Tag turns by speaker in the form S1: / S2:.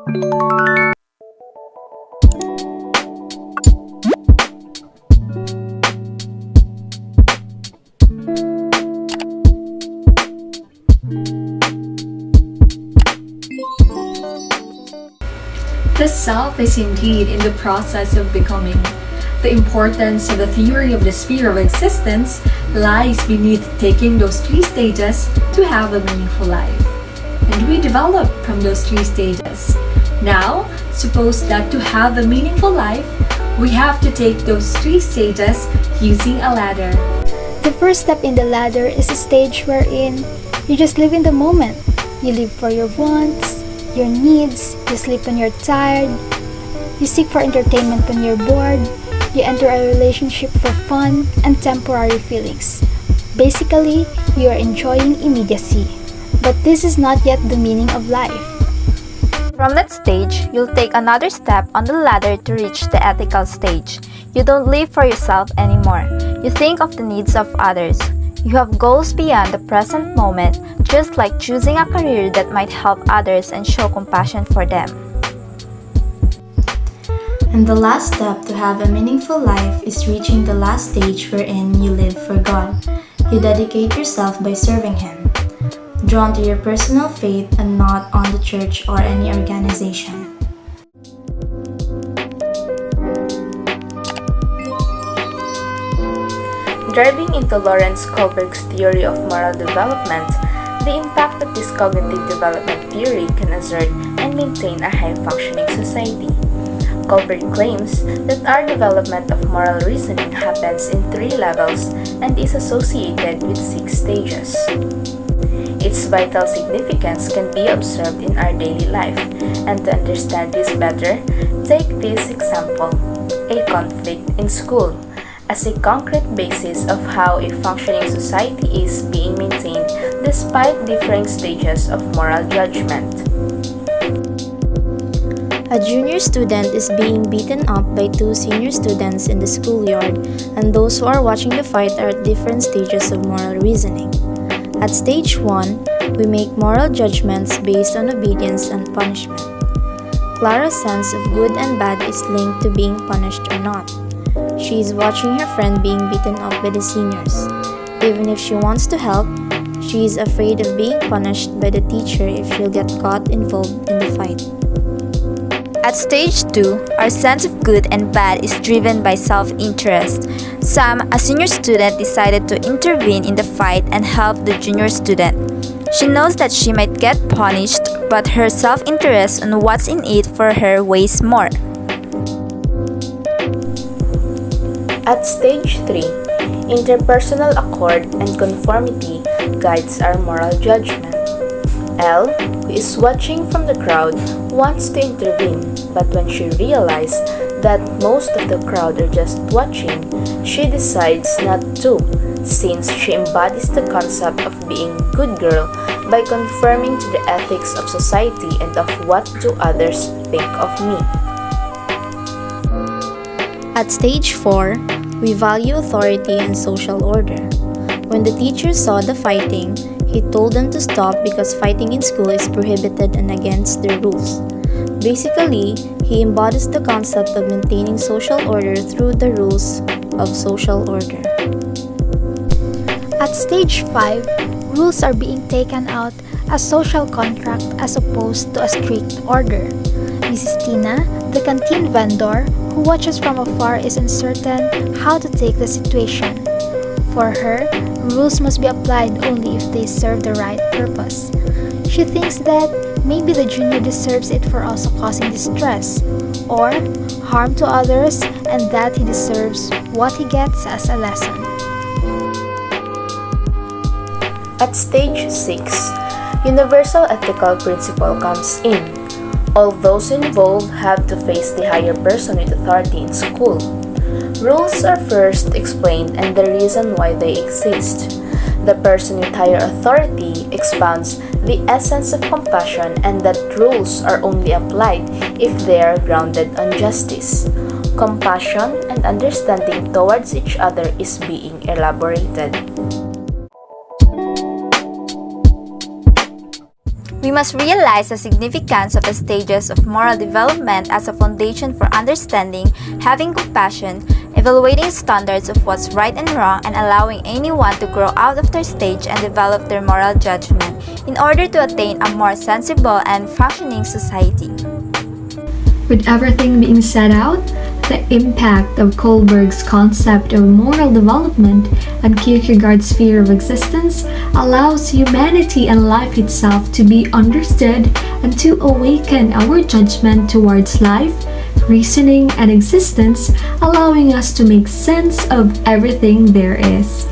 S1: The self is indeed in the process of becoming. The importance of the theory of the sphere of existence lies beneath taking those three stages to have a meaningful life. And we develop from those three stages. Now, suppose that to have a meaningful life, we have to take those three stages using a ladder.
S2: The first step in the ladder is a stage wherein you just live in the moment. You live for your wants, your needs, you sleep when you're tired, you seek for entertainment when you're bored, you enter a relationship for fun and temporary feelings. Basically, you are enjoying immediacy. But this is not yet the meaning of life.
S3: From that stage, you'll take another step on the ladder to reach the ethical stage. You don't live for yourself anymore. You think of the needs of others. You have goals beyond the present moment, just like choosing a career that might help others and show compassion for them.
S4: And the last step to have a meaningful life is reaching the last stage wherein you live for God. You dedicate yourself by serving Him, drawn to your personal faith and not on the church or any organization.
S5: Driving into Lawrence Kohlberg's theory of moral development, the impact that this cognitive development theory can exert and maintain a high-functioning society. Kohlberg claims that our development of moral reasoning happens in 3 levels and is associated with 6 stages. Its vital significance can be observed in our daily life, and to understand this better, take this example, a conflict in school, as a concrete basis of how a functioning society is being maintained despite differing stages of moral judgment.
S4: A junior student is being beaten up by 2 senior students in the schoolyard, and those who are watching the fight are at different stages of moral reasoning. At stage 1, we make moral judgments based on obedience and punishment. Clara's sense of good and bad is linked to being punished or not. She is watching her friend being beaten up by the seniors. Even if she wants to help, she is afraid of being punished by the teacher if she'll get caught involved in the fight.
S3: At stage 2, our sense of good and bad is driven by self-interest. Sam, a senior student, decided to intervene in the fight and help the junior student. She knows that she might get punished, but her self-interest and what's in it for her weighs more.
S5: At stage 3, interpersonal accord and conformity guides our moral judgment. Elle, who is watching from the crowd, wants to intervene, but when she realizes that most of the crowd are just watching, she decides not to, since she embodies the concept of being good girl by conforming to the ethics of society and of what do others think of me.
S4: At stage 4, we value authority and social order. When the teacher saw the fighting, he told them to stop because fighting in school is prohibited and against the rules. Basically, he embodies the concept of maintaining social order through the rules of social order.
S2: At stage 5, rules are being taken out as social contract as opposed to a strict order. Mrs. Tina, the canteen vendor, who watches from afar, is uncertain how to take the situation. For her, rules must be applied only if they serve the right purpose. She thinks that maybe the junior deserves it for also causing distress or harm to others, and that he deserves what he gets as a lesson.
S5: At stage 6, universal ethical principle comes in. All those involved have to face the higher person with authority in school. Rules are first explained and the reason why they exist. The person with higher authority expounds the essence of compassion and that rules are only applied if they are grounded on justice. Compassion and understanding towards each other is being elaborated.
S3: We must realize the significance of the stages of moral development as a foundation for understanding, having compassion, evaluating standards of what's right and wrong, and allowing anyone to grow out of their stage and develop their moral judgment in order to attain a more sensible and functioning society.
S1: With everything being set out, the impact of Kohlberg's concept of moral development and Kierkegaard's sphere of existence allows humanity and life itself to be understood and to awaken our judgment towards life, reasoning, and existence, allowing us to make sense of everything there is.